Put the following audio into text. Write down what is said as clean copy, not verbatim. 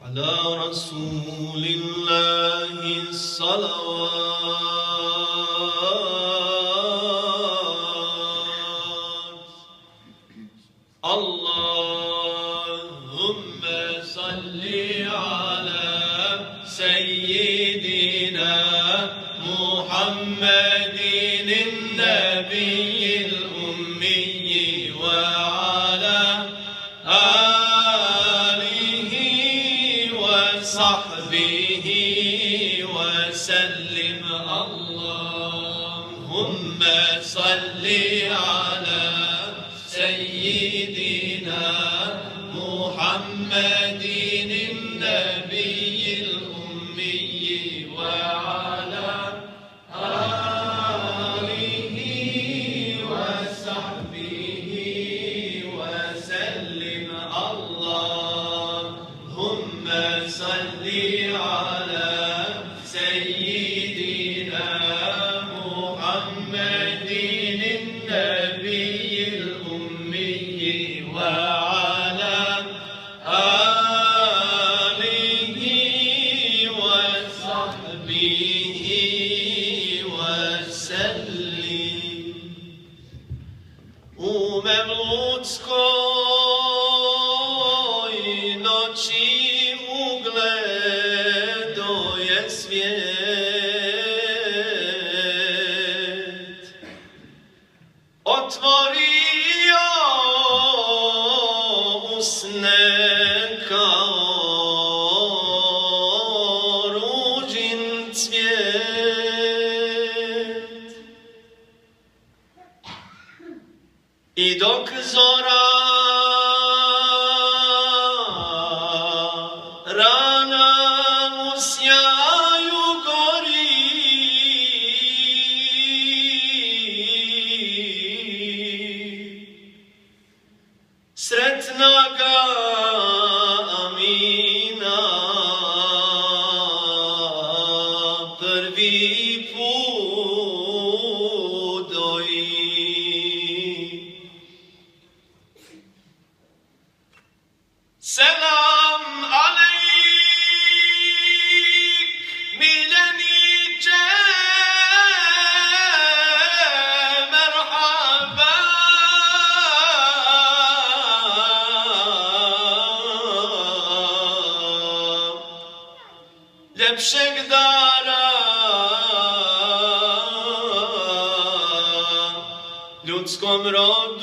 على رسول الله الصلوات اللهم صل على سيدنا محمد النبي الأمي وعلى آله وصحبه وسلم اللهم صل على سيدنا محمد النبي الأمي وعلى آله وصحبه وسلم اللهم صل على سيدنا محمد النبي الأمي وعلى آله وصحبه وسلم U Mevludskoj noći ugledo je svijet, otvorio usne kao ružin cvijet. I dok zora rana u sjaju gori, sretna ga Amina prvi put doji. Selam alejk, mileniče, merhaba. Ljepšeg dara ljudskom rodu